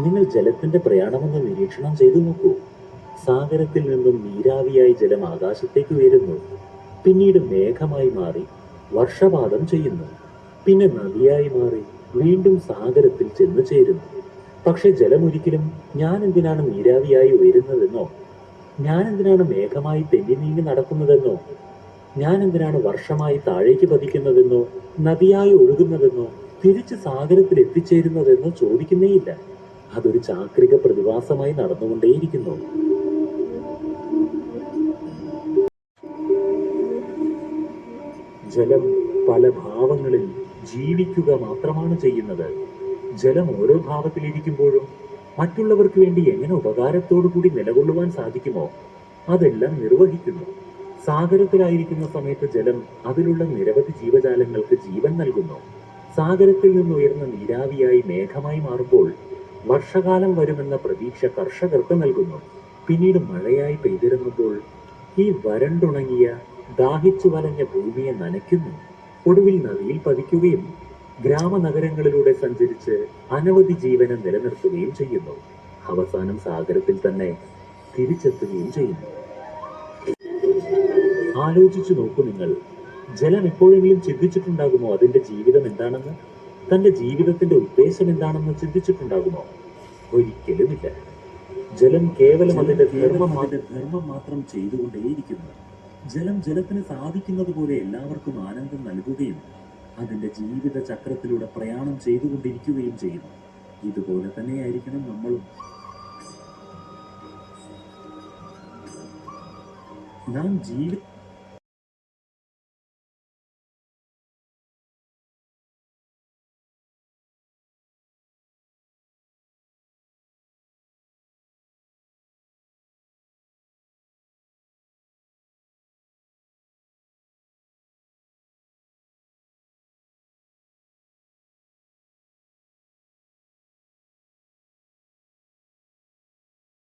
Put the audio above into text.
നിങ്ങൾ ജലത്തിന്റെ പ്രയാണമെന്ന് നിരീക്ഷണം ചെയ്തു നോക്കൂ. സാഗരത്തിൽ നിന്നും നീരാവിയായി ജലം ആകാശത്തേക്ക് ഉയരുന്നു, പിന്നീട് മേഘമായി മാറി വർഷപാതം ചെയ്യുന്നു, പിന്നെ നദിയായി മാറി വീണ്ടും സാഗരത്തിൽ ചെന്നു ചേരുന്നു. പക്ഷെ ജലം ഒരിക്കലും ഞാൻ എന്തിനാണ് നീരാവിയായി ഉയരുന്നതെന്നോ, ഞാൻ എന്തിനാണ് മേഘമായി തെന്നി നീങ്ങി നടക്കുന്നതെന്നോ, ഞാൻ എന്തിനാണ് വർഷമായി താഴേക്ക് പതിക്കുന്നതെന്നോ, നദിയായി ഒഴുകുന്നതെന്നോ, തിരിച്ച് സാഗരത്തിൽ എത്തിച്ചേരുന്നതെന്നോ ചോദിക്കുന്നേയില്ല. അതൊരു ചാക്രിക പ്രതിഭാസമായി നടന്നുകൊണ്ടേയിരിക്കുന്നു. ജലം പല ഭാവങ്ങളിൽ ജീവിക്കുക മാത്രമാണ് ചെയ്യുന്നത്. ജലം ഓരോ ഭാവത്തിലിരിക്കുമ്പോഴും മറ്റുള്ളവർക്ക് വേണ്ടി എങ്ങനെ ഉപകാരത്തോടു കൂടി നിലകൊള്ളുവാൻ സാധിക്കുമോ അതെല്ലാം നിർവഹിക്കുന്നു. സാഗരത്തിലായിരിക്കുന്ന സമയത്ത് ജലം അതിലുള്ള നിരവധി ജീവജാലങ്ങൾക്ക് ജീവൻ നൽകുന്നു. സാഗരത്തിൽ നിന്നുയർന്ന നീരാവിയായി മേഘമായി മാറുമ്പോൾ വർഷകാലം വരുമെന്ന പ്രതീക്ഷ കർഷകർക്ക് നൽകുന്നു. പിന്നീട് മഴയായി പെയ്തിറങ്ങുമ്പോൾ ഈ വരണ്ടുണങ്ങിയ ദാഹിച്ചു വലഞ്ഞ ഭൂമിയെ നനയ്ക്കുന്നു. ഒടുവിൽ നദിയിൽ പതിക്കുകയും ഗ്രാമനഗരങ്ങളിലൂടെ സഞ്ചരിച്ച് അനവധി ജീവനെ നിലനിർത്തുകയും ചെയ്യുന്നു. അവസാനം സാഗരത്തിൽ തന്നെ തിരിച്ചെത്തുകയും ചെയ്യുന്നു. ആലോചിച്ചു നോക്കൂ നിങ്ങൾ. ജലം എപ്പോഴെങ്കിലും ചിന്തിച്ചിട്ടുണ്ടാകുമോ അതിന്റെ ജീവിതം എന്താണെന്ന്? തന്റെ ജീവിതത്തിന്റെ ഉദ്ദേശം എന്താണെന്ന് ചിന്തിച്ചിട്ടുണ്ടാകുമോ? ഒരിക്കലുമില്ല. ജലം കേവലം അതിന്റെ ധർമ്മം മാത്രം ചെയ്തുകൊണ്ടേയിരിക്കുന്നു. ജലം ജലത്തിന് സാധിക്കുന്നത് പോലെ എല്ലാവർക്കും ആനന്ദം നൽകുകയും അതിന്റെ ജീവിത ചക്രത്തിലൂടെ പ്രയാണം ചെയ്തുകൊണ്ടിരിക്കുകയും ചെയ്യുന്നു. ഇതുപോലെ തന്നെയായിരിക്കണം നമ്മളും. നാം